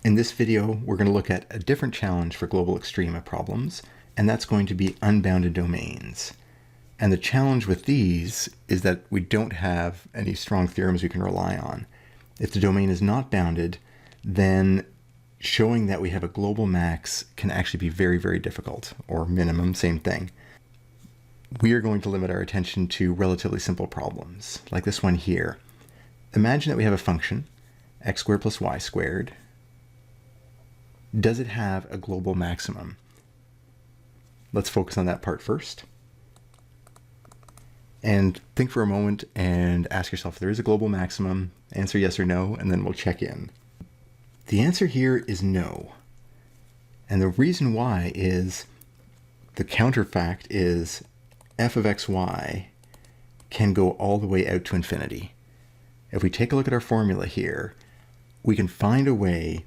In this video, we're going to look at a different challenge for global extrema problems, and that's going to be unbounded domains. And the challenge with these is that we don't have any strong theorems we can rely on. If the domain is not bounded, then showing that we have a global max can actually be very, very difficult, or minimum, same thing. We are going to limit our attention to relatively simple problems, like this one here. Imagine that we have a function, x squared plus y squared. Does it have a global maximum? Let's focus on that part first. And think for a moment and ask yourself if there is a global maximum, answer yes or no, and then we'll check in. The answer here is no. And the reason why is the counterfact is f of xy can go all the way out to infinity. If we take a look at our formula here, we can find a way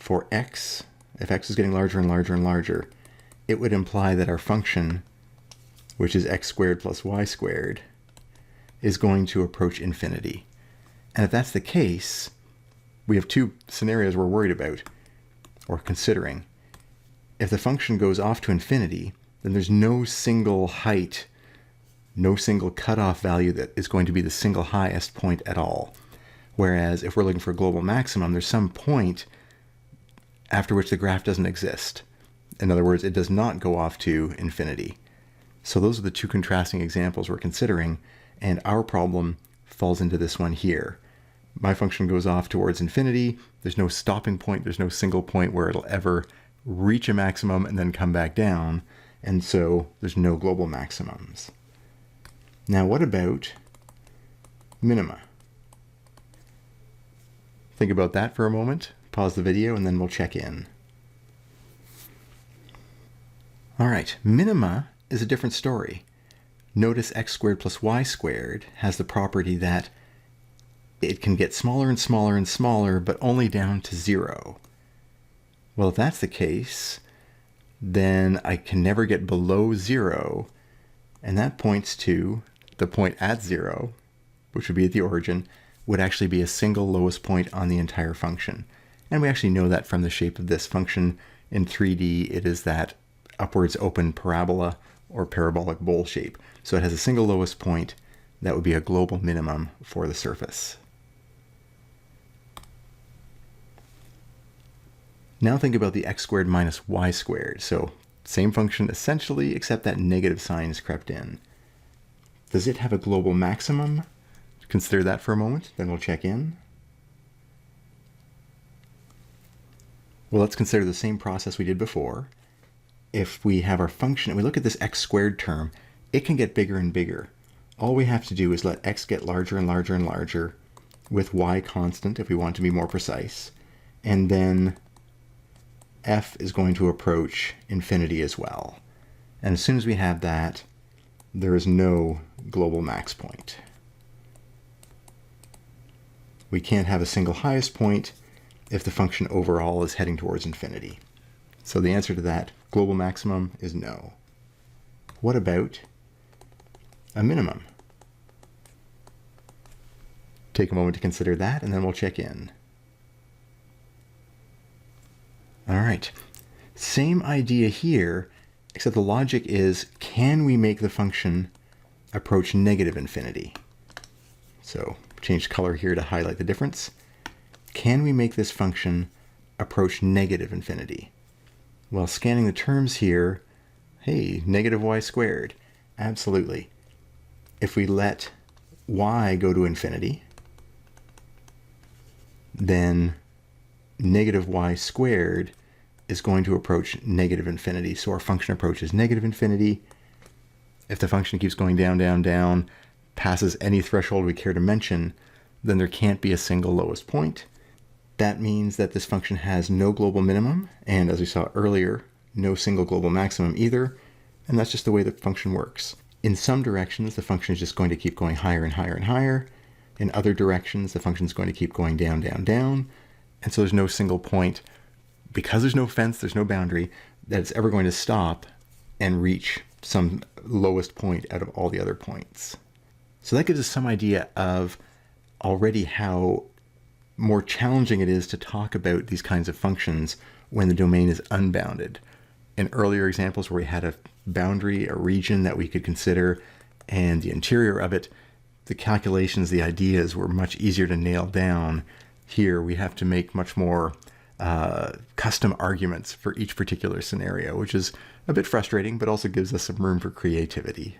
for x, if x is getting larger and larger and larger, it would imply that our function, which is x squared plus y squared, is going to approach infinity. And if that's the case, we have two scenarios we're worried about, or considering. If the function goes off to infinity, then there's no single height, no single cutoff value that is going to be the single highest point at all. Whereas if we're looking for a global maximum, there's some point after which the graph doesn't exist. In other words, it does not go off to infinity. So those are the two contrasting examples we're considering, and our problem falls into this one here. My function goes off towards infinity. There's no stopping point. There's no single point where it'll ever reach a maximum and then come back down. And so there's no global maximums. Now, what about minima? Think about that for a moment. Pause the video and then we'll check in. All right, minima is a different story. Notice x squared plus y squared has the property that it can get smaller and smaller and smaller, but only down to 0. Well, if that's the case, then I can never get below 0, and that points to the point at 0, which would be at the origin, would actually be a single lowest point on the entire function. And we actually know that from the shape of this function. In 3D, it is that upwards open parabola or parabolic bowl shape. So it has a single lowest point that would be a global minimum for the surface. Now think about the x squared minus y squared. So same function essentially, except that negative sign is crept in. Does it have a global maximum? Consider that for a moment, then we'll check in. Well, let's consider the same process we did before. If we have our function and we look at this x squared term, it can get bigger and bigger. All we have to do is let x get larger and larger and larger with y constant if we want to be more precise. And then f is going to approach infinity as well. And as soon as we have that, there is no global max point. We can't have a single highest point if the function overall is heading towards infinity. So the answer to that global maximum is no. What about a minimum? Take a moment to consider that, and then we'll check in. All right, same idea here, except the logic is, can we make the function approach negative infinity? So change color here to highlight the difference. Can we make this function approach negative infinity? Well, scanning the terms here, hey, negative y squared, absolutely. If we let y go to infinity, then negative y squared is going to approach negative infinity. So our function approaches negative infinity. If the function keeps going down, down, down, passes any threshold we care to mention, then there can't be a single lowest point. That means that this function has no global minimum, and as we saw earlier, no single global maximum either, and that's just the way the function works. In some directions, the function is just going to keep going higher and higher and higher. In other directions, the function is going to keep going down, down, down, and so there's no single point. Because there's no fence, there's no boundary, that it's ever going to stop and reach some lowest point out of all the other points. So that gives us some idea of already how more challenging it is to talk about these kinds of functions when the domain is unbounded. In earlier examples where we had a boundary, a region that we could consider, and the interior of it, the calculations, the ideas were much easier to nail down. Here we have to make much more custom arguments for each particular scenario, which is a bit frustrating, but also gives us some room for creativity.